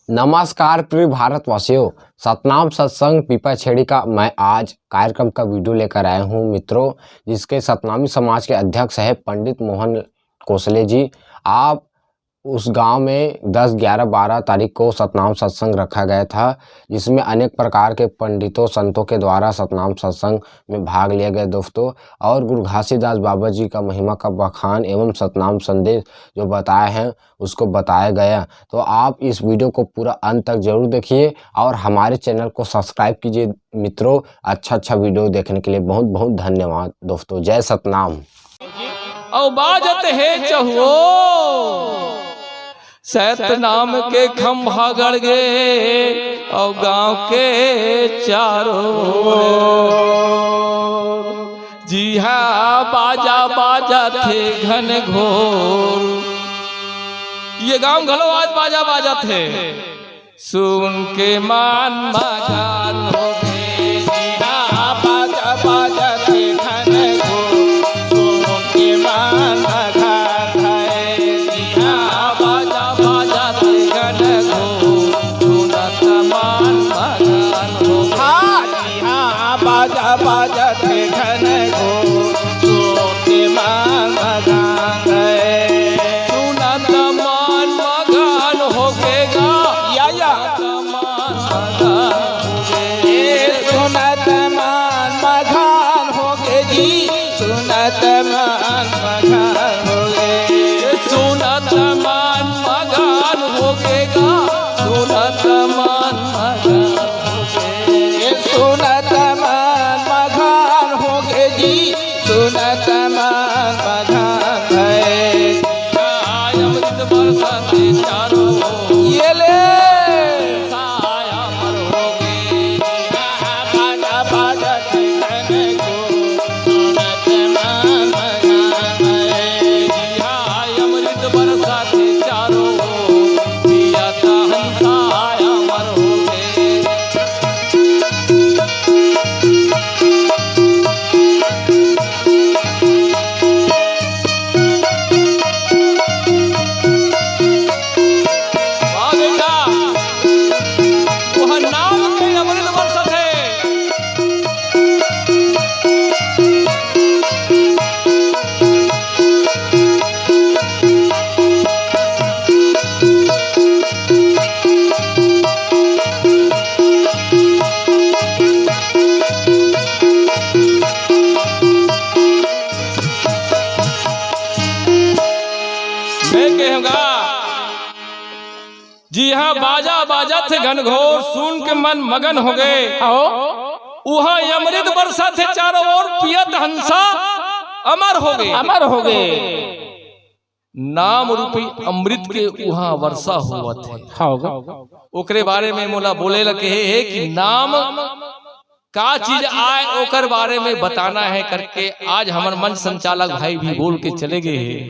नमस्कार प्रिय भारतवासियों, सतनाम सत्संग पीपाछेड़ी का मैं आज कार्यक्रम का वीडियो लेकर आया हूं मित्रों, जिसके सतनामी समाज के अध्यक्ष है पंडित मोहन कोसले जी। आप उस गांव में 10, 11, 12 तारीख को सतनाम सत्संग रखा गया था, जिसमें अनेक प्रकार के पंडितों संतों के द्वारा सतनाम सत्संग में भाग लिया गया दोस्तों। और गुरु घासीदास बाबा जी का महिमा का बखान एवं सतनाम संदेश जो बताए हैं उसको बताया गया। तो आप इस वीडियो को पूरा अंत तक जरूर देखिए और हमारे चैनल को सब्सक्राइब कीजिए मित्रों। अच्छा वीडियो देखने के लिए बहुत बहुत धन्यवाद दोस्तों। जय सतनाम। औ बाजत है चहुओ सतनाम के खंभा गड़ गए और गांव के चारों जी हाँ बाजा थे घन घोर। ये गांव घलो आज बाजा थे सुन के मान मकान हो गए। जी हाँ बाजा थे घन घोर सुन के मान मकान है। जी हाँ बाजा थे घन घोर सुनत मान मकान हो। हाँ जी हाँ बाजा थे घन घोर सुन के मान मकान है। सुनत मान मकान हो गएगा या सुनत मान मकान हो गए जी। सुनत मान मकान हो गए। सुनत मान मकान हो गएगा। सुनत मान मकान हो गए। सुनत मान मकान हो गए जी। सुनत मान मकान है। अमृत बरसाते चारों ये ले साया पर हो गई। बाजा थे घन घोर सुनत मान मकान है। जी हाँ अमृत बरसाते चारों पिया था हंसाया मर हो गए। जी हाँ बाजा थे घनघोर सुन के मन मगन हो गए। वहाँ अमृत बरसा थे चारों ओर पियत हंसा अमर हो गए। नाम रूपी अमृत के वहाँ वर्षा हुआ थे। ओकरे बारे में मोला बोले लगे है कि नाम का चीज आए ओकर बारे में बताना है करके आज हमार मन संचालक भाई भी बोल के चले गए हैं।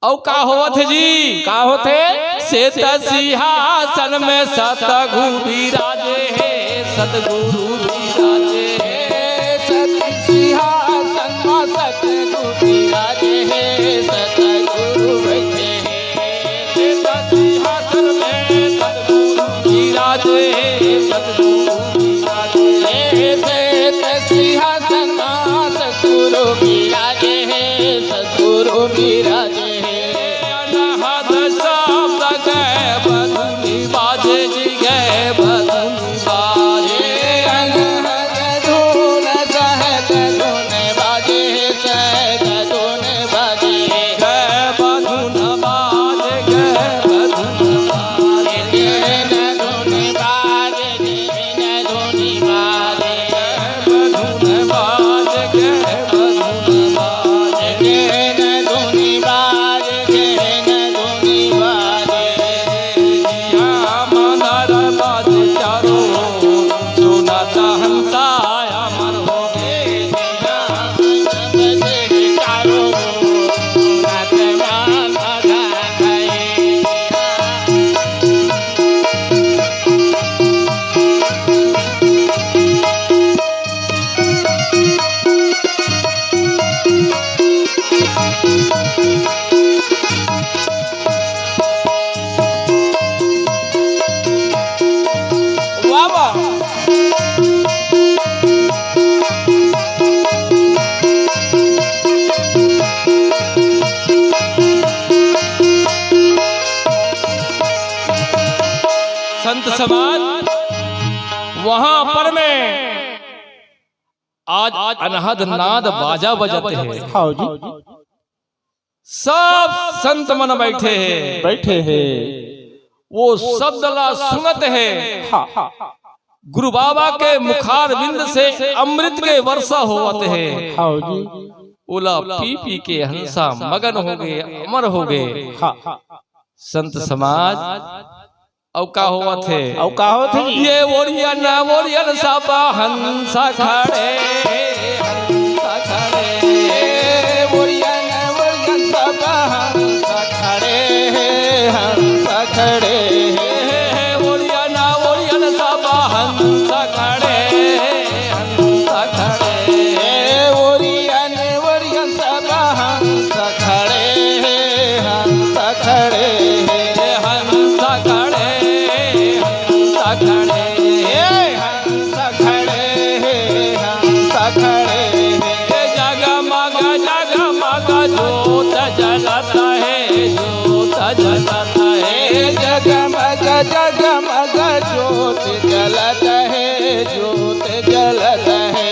औ का होवत है जी? का होते? सेत सिंहासन में सतगुरु विराजे है। सतगुरु विराजे है। सत सिंहासन में सतगुरु विराजे है। सतगुरु बैठे हैं। सेत सिंहासन में सतगुरु विराजे है। सतगुरु विराजे है। सेत सिंहासन में सतगुरु विराजे है। सतगुरु विराजे बधुनी बाजे जी गए बधुनी बाजे धून सहत धून बाजे सहत धून बाजे गए बधुन बाजे गए बधुन बाजे धून बाजे धूनी बाजे बधुन बाजे गए बधुन बाजे धूनी बाजे धूनी बाजे सुनाता हंसाया मन हो गए। सुनत मान मकान है। संत समाज वहां पर में आज अनहद नाद बाजा बजाते हैं। हाँ जी, सब संत मन बैठे हैं वो शब्द ला सुनत है। हाँ, गुरु बाबा के मुखार बिंद से अमृत के वर्षा होवत है। हाँ जी, ओला पी पी के हंसा मगन हो गए, अमर हो गए। हाँ, संत समाज औ का हुआ थे, औ का हो थे ये ओरियन साबा हंसा खड़े, हंसा खड़े, ओरियन साबा हंसा खड़े, हंसा खड़े, ओरियन साबा हंसा खड़े, हंसा खड़े, ओरियन साबा हंसा खड़े, हंसा खड़े, हंसा खड़े, हंसा खड़े, हंसा खड़े, हंसा खड़े, जगमग जोत जलता है, जोत जलता है, जगमग जोत जलता है, जोत जलता है,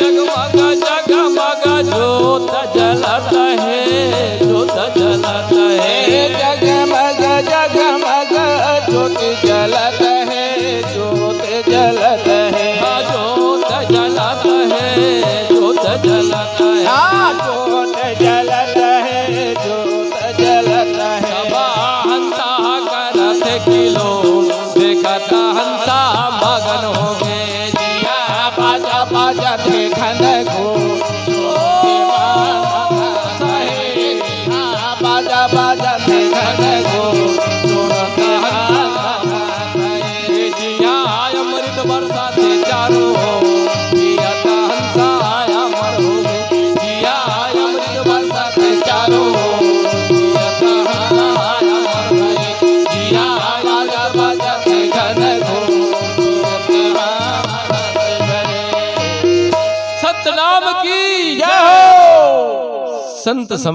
जगमग जोत जलता है, जोत जलता है, जगमग जोत जलता है, जोत जलता है, जोत जलता है, जोत जलता है, जोत जलता है, जोत जलता है। सबा हंसा करत किलो देखता हंसा मगन हो गए जिया। बाजा बाजा देखन को बाजा बाजा देखन को जिया अमृत वर्षा से चारों हो जिया हंसा अमर हो गए। जिया अमृत वर्षा से चारों हो जिया हंसा अमर हो गए। जिया बाजा बाजा देखन को सतनाम की जय हो। संत समाज